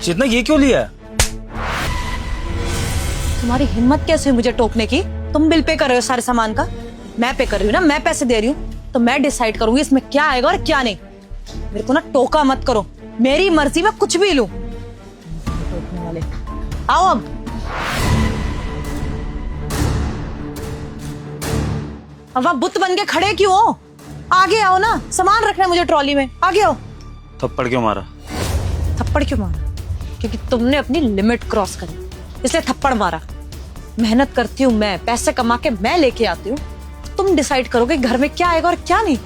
चेतना ये क्यों लिया है? तुम्हारी हिम्मत कैसे हुई मुझे टोकने की? तुम बिल पे कर रहे हो सारे सामान का, मैं पे कर रही हूँ ना, मैं पैसे दे रही हूँ, तो मैं डिसाइड करूंगी इसमें क्या आएगा और क्या नहीं। मेरे को ना टोका मत करो, मेरी मर्जी में कुछ भी लूं। टोकने वाले आओ अब। अब आप बुत बन के खड़े क्यों हो? आगे आओ ना, सामान रखना है मुझे ट्रॉली में, आगे आओ। थप्पड़ क्यों मारा? थप्पड़ क्यों मारा? क्योंकि तुमने अपनी लिमिट क्रॉस करी, इसलिए थप्पड़ मारा। मेहनत करती हूँ मैं, पैसे कमा के मैं लेके आती हूँ, तुम डिसाइड करोगे घर में क्या आएगा और क्या नहीं।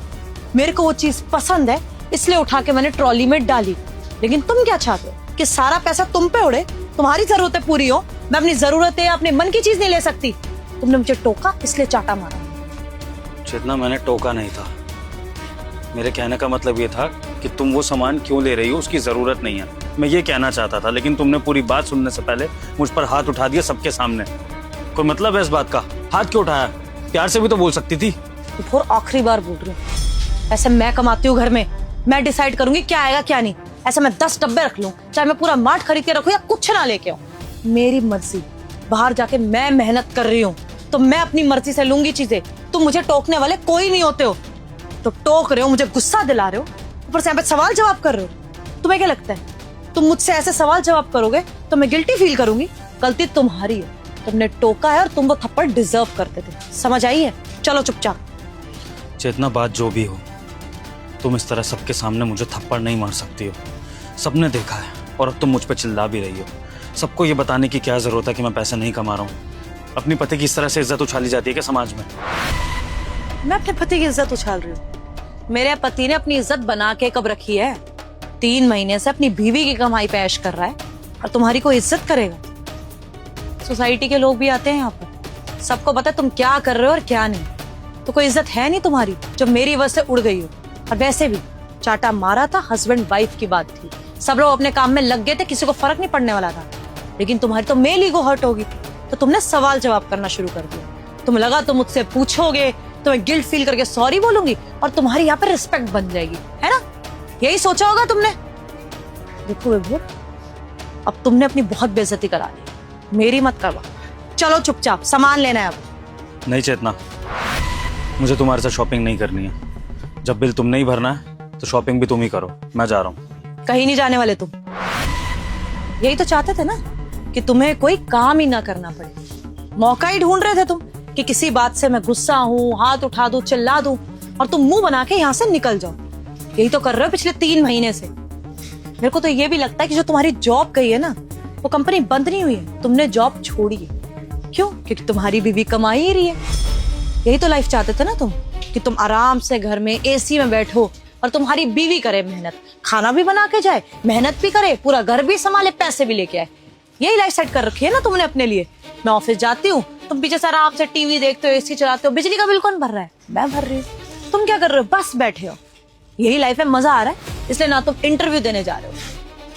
मेरे को वो चीज पसंद है इसलिए उठा के मैंने ट्रॉली में डाली, लेकिन तुम क्या चाहते हो कि सारा पैसा तुम पे उड़े, तुम्हारी जरूरतें पूरी हो, मैं अपनी जरूरतें अपने मन की चीज नहीं ले सकती। तुमने मुझे टोका इसलिए चाटा मारा। चेतना मैंने टोका नहीं था, मेरे कहने का मतलब ये था कि तुम वो सामान क्यों ले रही हो, उसकी जरूरत नहीं है, मैं ये कहना चाहता था। लेकिन तुमने पूरी बात सुनने से पहले मुझ पर हाथ उठा दिया सबके सामने। कोई मतलब है इस बात का? हाथ क्यों उठाया? प्यार से भी तो बोल सकती थी। और आखिरी बार बोल रही हूँ, ऐसे मैं कमाती हूँ घर में, मैं डिसाइड करूंगी क्या आएगा क्या नहीं। ऐसे मैं 10 डब्बे रख लूं, चाहे मैं पूरा मार्ट खरीद के रखूं या कुछ ना लेके आऊं, मेरी मर्जी। बाहर जाके मैं मेहनत कर रही हूँ तो मैं अपनी मर्जी से लूंगी चीजें। तुम मुझे टोकने वाले कोई नहीं होते हो, तो टोक रहे हो, मुझे गुस्सा दिला रहे हो, ऊपर से यहाँ पे सवाल जवाब कर रहे हो। तुम्हें क्या लगता है तुम मुझसे ऐसे सवाल जवाब करोगे तो मैं गिल्टी फील करूंगी? गलती तुम्हारी है, तुमने टोका है और तुम वो थप्पड़ डिजर्व करते थे। समझ आई है? चलो चुपचाप। चेतना बात जो भी हो, तुम इस तरह सबके सामने मुझे थप्पड़ नहीं मार सकती हो। सबने देखा है और अब तुम मुझ पर चिल्ला भी रही हो। सबको ये बताने की क्या जरूरत है कि मैं पैसे नहीं कमा रहा हूँ? अपनी पति की इस तरह से इज्जत उछाली जाती है क्या समाज में? मैं अपने पति की इज्जत उछाल रही हूँ? मेरे पति ने अपनी इज्जत बना के कब रखी है? 3 महीने से अपनी बीवी की कमाई पे ऐश कर रहा है और तुम्हारी कोई इज्जत करेगा? सोसाइटी के लोग भी आते हैं यहाँ पर, सबको पता है तुम क्या कर रहे हो और क्या नहीं, तो कोई इज्जत है नहीं तुम्हारी जो मेरी वजह से उड़ गई हो। और वैसे भी चाटा मारा था, हस्बैंड वाइफ की बात थी, सब लोग अपने काम में लग गए थे, किसी को फर्क नहीं पड़ने वाला था। लेकिन तुम्हारी तो मेल ईगो हर्ट होगी, तो तुमने सवाल जवाब करना शुरू कर दिया। तुम लगा तुम मुझसे पूछोगे तो मैं गिल्ट फील करके सॉरी बोलूंगी और तुम्हारी यहाँ पे रिस्पेक्ट बन जाएगी, है ना? यही सोचा होगा तुमने। देखो विभू, अब तुमने अपनी बहुत बेइज्जती करा ली, मेरी मत करवा। चलो चुपचाप सामान लेना है अब। नहीं चेतना, मुझे तुम्हारे साथ शॉपिंग नहीं करनी है। जब बिल तुमने ही भरना है तो शॉपिंग भी तुम ही करो, मैं जा रहा हूँ। कहीं नहीं जाने वाले तुम। यही तो चाहते थे ना कि तुम्हें कोई काम ही ना करना पड़े। मौका ही ढूंढ रहे थे तुम कि किसी बात से मैं गुस्सा हूँ, हाथ उठा दूं, चिल्ला दूं और तुम मुंह बना के यहाँ से निकल जाओ। यही तो कर रहे हो पिछले 3 महीने से। मेरे को तो ये भी लगता है कि जो तुम्हारी जॉब गई है ना, वो कंपनी बंद नहीं हुई है, तुमने जॉब छोड़ी है। क्यों? क्योंकि तुम्हारी बीवी कमाई ही रही है। यही तो लाइफ चाहते थे ना तुम, कि तुम आराम से घर में एसी में बैठो और तुम्हारी बीवी करे मेहनत, खाना भी बना के जाए, मेहनत भी करे, पूरा घर भी संभाले, पैसे भी लेके आए। यही लाइफ सेट कर रखी है ना तुमने अपने लिए। मैं ऑफिस जाती हूँ, तुम पीछे से आराम से टीवी देखते हो, एसी चलाते हो, बिजली का बिल कौन भर रहा है? मैं भर रही हूँ। तुम क्या कर रहे हो? बस बैठे हो। यही लाइफ है, मजा आ रहा है, इसलिए ना तुम इंटरव्यू देने जा रहे हो।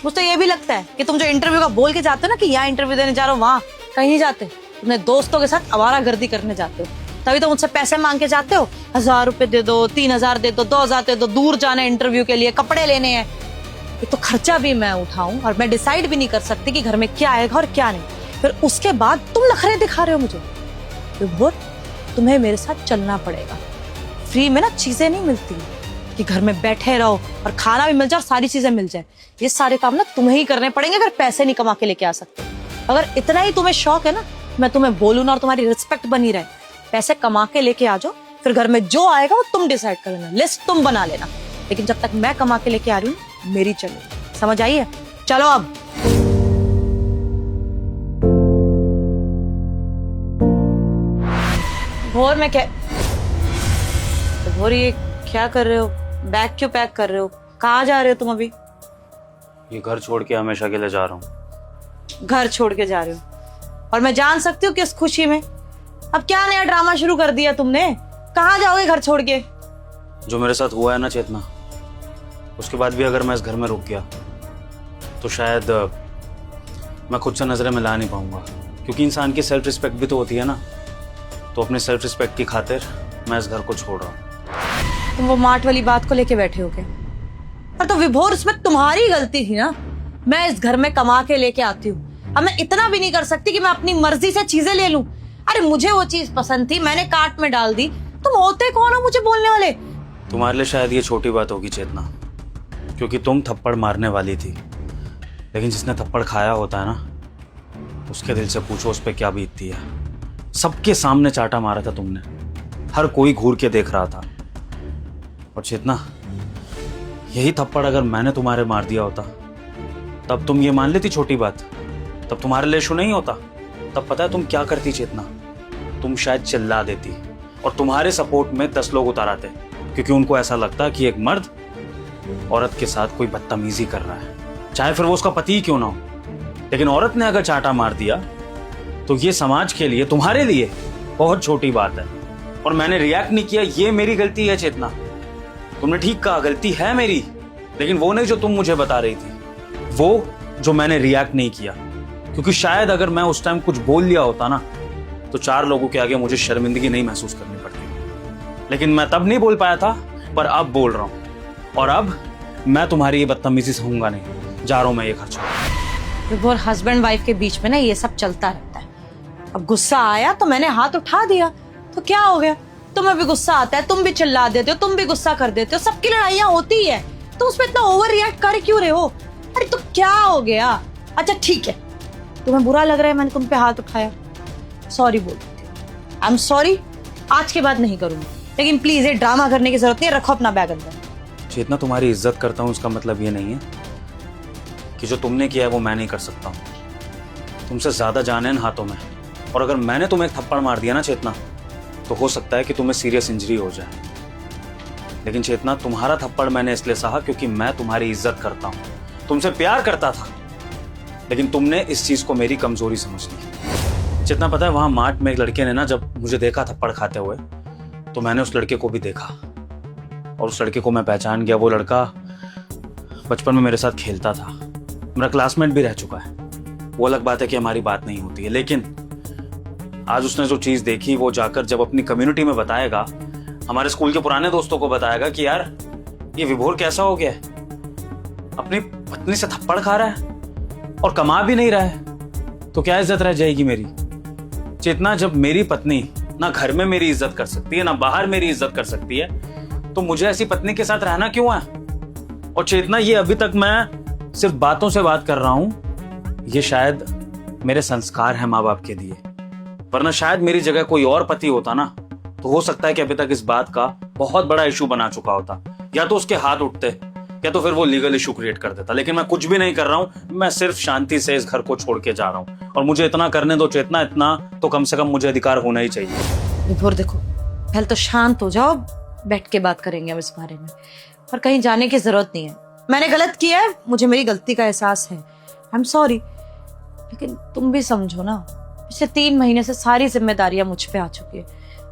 मुझे तो ये भी लगता है कि तुम जो इंटरव्यू का बोल के जाते हो ना कि यहाँ इंटरव्यू देने जा रहे हो, वहाँ कहीं नहीं जाते, अपने दोस्तों के साथ आवारागर्दी करने जाते हो। तभी तो मुझसे पैसे मांग के जाते हो, 1000 रुपए दे दो, 3000 दे दो, 2000 दे दो, दूर जाना है इंटरव्यू के लिए, कपड़े लेने हैं। ये तो खर्चा भी मैं उठाऊं और मैं डिसाइड भी नहीं कर सकती कि घर में क्या आएगा और क्या नहीं। फिर उसके बाद तुम नखरे दिखा रहे हो मुझे। विभोर, तुम्हें मेरे साथ चलना पड़ेगा। फ्री में ना चीजें नहीं मिलती कि घर में बैठे रहो और खाना भी मिल जाए और सारी चीजें मिल जाए। ये सारे काम ना तुम्हें ही करने पड़ेंगे अगर पैसे नहीं कमा के लेके आ सकते। अगर इतना ही तुम्हें शौक है ना, मैं तुम्हें बोलूं ना और तुम्हारी रिस्पेक्ट बनी रहे, पैसे कमा के लेके आ जाओ, फिर घर में जो आएगा वो तुम डिसाइड कर लेना, लिस्ट तुम बना लेना। लेकिन जब तक मैं कमा के लेके आ रही हूँ, मेरी चलो। समझ आई है? चलो अब। भोर में क्या भोर, ये क्या कर रहे हो? बैग क्यों पैक कर रहे हो? कहाँ जा रहे हो तुम अभी? ये घर छोड़ के हमेशा के लिए जा रहा हूँ। घर छोड़ के जा रहे हो? और मैं जान सकती हूँ किस खुशी में? अब क्या नया ड्रामा शुरू कर दिया तुमने? कहाँ जाओगे घर छोड़ के? जो मेरे साथ हुआ है ना चेतना, उसके बाद भी अगर मैं इस घर में रुक गया तो शायद मैं खुद से नजरें मिला नहीं पाऊंगा। क्योंकि इंसान की सेल्फ रिस्पेक्ट भी तो होती है ना। तो अपने सेल्फ रिस्पेक्ट की खातिर मैं इस घर को छोड़ रहा हूँ। तुम वो मार्ट वाली बात को लेके बैठे हो क्या? पर तो विभोर, उसमें तुम्हारी गलती थी ना। मैं इस घर में कमा के लेके आती हूँ। अब मैं इतना भी नहीं कर सकती कि मैं अपनी मर्जी से चीजें ले लूं। अरे मुझे वो चीज पसंद थी, मैंने कार्ट में डाल दी, तुम होते कौन हो मुझे बोलने वाले? तुम्हारे लिए शायद ये छोटी बात होगी चेतना, क्योंकि तुम थप्पड़ मारने वाली थी, लेकिन जिसने थप्पड़ खाया होता है ना, उसके दिल से पूछो उस पर क्या बीतती है। सबके सामने चाटा मारा था तुमने, हर कोई घूर के देख रहा था। और चेतना, यही थप्पड़ अगर मैंने तुम्हारे मार दिया होता तब तुम ये मान लेती छोटी बात, तब तुम्हारे लिए इशू नहीं होता। तब पता है तुम क्या करती चेतना? तुम शायद चिल्ला देती और तुम्हारे सपोर्ट में 10 लोग उतार आते, क्योंकि उनको ऐसा लगता कि एक मर्द औरत के साथ कोई बदतमीजी कर रहा है, चाहे फिर वो उसका पति ही क्यों ना हो। लेकिन औरत ने अगर चाटा मार दिया तो ये समाज के लिए, तुम्हारे लिए बहुत छोटी बात है। और मैंने रिएक्ट नहीं किया, ये मेरी गलती है चेतना। तुमने ठीक कहा, गलती है मेरी, लेकिन वो नहीं जो तुम मुझे बता रही थी, वो जो मैंने रिएक्ट नहीं किया। क्योंकि शायद अगर मैं उस टाइम कुछ बोल लिया होता ना, तो 4 लोगों के आगे मुझे शर्मिंदगी नहीं महसूस करनी पड़ती। लेकिन मैं तब नहीं बोल पाया था, पर अब बोल रहा हूं। और अब मैं तुम्हारी ये बदतमीजी सहूंगा नहीं। जा रहा हूं मैं ये खर्चा। और हस्बैंड वाइफ के बीच में ना ये सब चलता रहता है। अब गुस्सा आया तो मैंने हाथ उठा दिया, तो क्या हो गया? तुम्हें भी गुस्सा आता है, तुम भी चिल्ला देते हो, तुम भी गुस्सा कर देते हो, सबकी लड़ाइयाँ होती है, तो उसमें इतना ओवर रिएक्ट कर क्यों रहे हो? अरे तो क्या हो गया? अच्छा ठीक है, तुम्हें बुरा लग रहा है मैंने तुम पे हाथ उठाया, सॉरी बोल देती हूँ। आई एम सॉरी, आज के बाद नहीं करूंगी। लेकिन प्लीज ये ड्रामा करने की जरूरत नहीं है, रखो अपना बैग अंदर। जितना तुम्हारी इज्जत करता हूं उसका मतलब ये नहीं है कि जो तुमने किया है वो मैं नहीं कर सकता हूं। तुमसे ज्यादा जान है इन हाथों में, और अगर मैंने तुम्हें एक थप्पड़ मार दिया ना चेतना, तो हो सकता है कि तुम्हें सीरियस इंजरी हो जाए। लेकिन चेतना, तुम्हारा थप्पड़ मैंने इसलिए सहा क्योंकि मैं तुम्हारी इज्जत करता हूं, तुमसे प्यार करता था। लेकिन तुमने इस चीज को मेरी कमजोरी समझ ली। चेतना, पता है वहां मार्ट में एक लड़के ने ना जब मुझे देखा थप्पड़ खाते हुए, तो मैंने उस लड़के को भी देखा और उस लड़के को मैं पहचान गया। वो लड़का बचपन में मेरे साथ खेलता था, मेरा क्लासमेट भी रह चुका है। वो अलग बात है कि हमारी बात नहीं होती है, लेकिन आज उसने जो चीज देखी वो जाकर जब अपनी कम्युनिटी में बताएगा, हमारे स्कूल के पुराने दोस्तों को बताएगा कि यार ये विभोर कैसा हो गया है, अपनी पत्नी से थप्पड़ खा रहा है और कमा भी नहीं रहा है, तो क्या इज्जत रह जाएगी मेरी? चेतना, जब मेरी पत्नी ना घर में मेरी इज्जत कर सकती है ना बाहर मेरी इज्जत कर सकती है, तो मुझे ऐसी पत्नी के साथ रहना क्यों है? और चेतना, ये अभी तक मैं सिर्फ बातों से बात कर रहा हूं, ये शायद मेरे संस्कार हैं माँ बाप के दिए, वरना शायद मेरी जगह कोई और पति होता ना, तो हो सकता है कि अभी तक इस बात का बहुत बड़ा इशू बना चुका होता, या तो उसके हाथ उठते या तो फिर वो लीगल इशू क्रिएट कर देता। लेकिन मैं कुछ भी नहीं कर रहा हूं, मैं सिर्फ शांति से इस घर को छोड़ के जा रहा हूं, और मुझे इतना करने दो चेतना, इतना तो कम से कम मुझे अधिकार होना ही चाहिए। विभोर देखो, पहले तो शांत हो जाओ, बैठ के बात करेंगे अब इस बारे में, और कहीं जाने की जरूरत नहीं है। मैंने गलत किया है, मुझे मेरी गलती का एहसास है, आई एम सॉरी। लेकिन तुम भी समझो ना, पिछले 3 महीने से सारी जिम्मेदारियां मुझ पे आ चुकी है।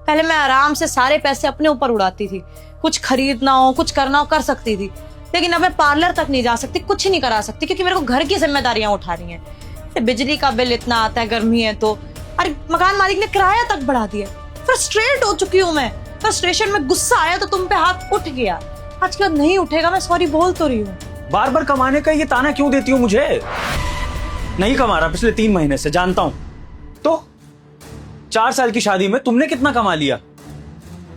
पहले मैं आराम से सारे पैसे अपने ऊपर उड़ाती थी, कुछ खरीदना हो कुछ करना हो कर सकती थी, लेकिन अब मैं पार्लर तक नहीं जा सकती, कुछ नहीं करा सकती, क्योंकि मेरे को घर की जिम्मेदारियां उठानी है। बिजली का बिल इतना आता है, गर्मी है तो, अरे मकान मालिक ने किराया तक बढ़ा दिया। फ्रस्ट्रेट हो चुकी हूँ मैं, फ्रस्ट्रेशन में गुस्सा आया तो तुम पे हाथ उठ गया, आज के बाद नहीं उठेगा। मैं सॉरी बोल तो रही हूँ। बार बार कमाने का ये ताना क्यों देती हो मुझे? नहीं कमा रहा पिछले 3 महीने से, जानता हूं। तो 4 साल की शादी में तुमने कितना कमा लिया?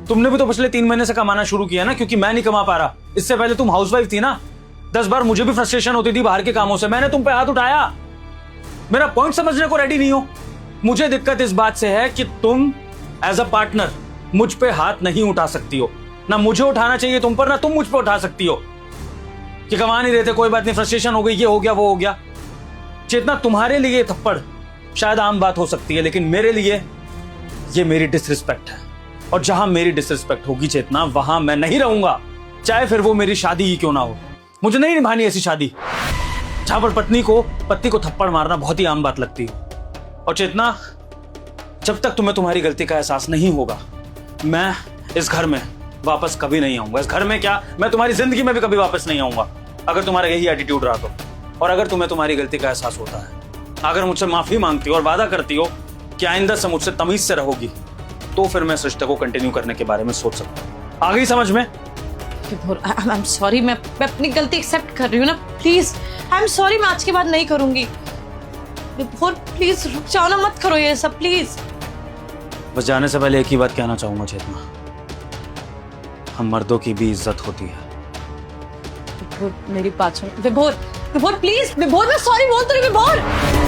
तुमने भी तो पिछले 3 महीने से कमाना शुरू किया ना, क्योंकि मैं नहीं कमा पा रहा। इससे पहले तुम हाउसवाइफ थी ना, 10 बार मुझे भी फ्रस्ट्रेशन होती थी बाहर के कामों से, मैंने तुम पे हाथ उठाया। मेरा पॉइंट समझने को रेडी नहीं हो। मुझे दिक्कत इस बात से है कि तुम एज अ पार्टनर मुझ पे हाथ नहीं उठा सकती हो, ना मुझे उठाना चाहिए तुम पर, ना तुम मुझ पे उठा सकती हो कि कमा नहीं देते, कोई बात नहीं, फ्रस्ट्रेशन हो गई, ये हो गया वो हो गया। चेतना, तुम्हारे लिए थप्पड़ शायद आम बात हो सकती है, लेकिन मेरे लिए ये मेरी डिसरिस्पेक्ट है, और जहां मेरी डिसरिस्पेक्ट होगी चेतना, वहां मैं नहीं रहूंगा, चाहे फिर वो मेरी शादी ही क्यों ना हो। मुझे नहीं निभानी ऐसी शादी जहां पर पत्नी को थप्पड़ मारना बहुत ही आम बात लगती है। और चेतना, जब तक तुम्हें तुम्हारी गलती का एहसास नहीं होगा, मैं इस घर में वापस कभी नहीं आऊंगा। इस घर में क्या, मैं तुम्हारी जिंदगी में भी कभी वापस नहीं आऊंगा, अगर तुम्हारा यही एटीट्यूड रहा तो। और अगर तुम्हें तुम्हारी गलती का एहसास होता है, अगर मुझसे माफी मांगती हो और वादा करती हो कि आइंदा से मुझसे तमीज से रहोगी, तो फिर मैं इस रिश्ते को कंटिन्यू करने के बारे में सोच सकता हूं। आ गई समझ में? विभोर आई एम सॉरी, मैं अपनी गलती एक्सेप्ट कर रही हूँ ना, प्लीज आई एम सॉरी, मैं आज के बाद नहीं करूंगी। विभोर प्लीज रुक जाओ ना, मत करो ये सब प्लीज। बस जाने से पहले एक ही बात कहना चाहूंगा चेतना, हम मर्दों की भी इज्जत होती है। विभोर मेरी बात सुन, विभोर विभोर प्लीज, विभोर मैं सॉरी बोल तो रही, विभोर।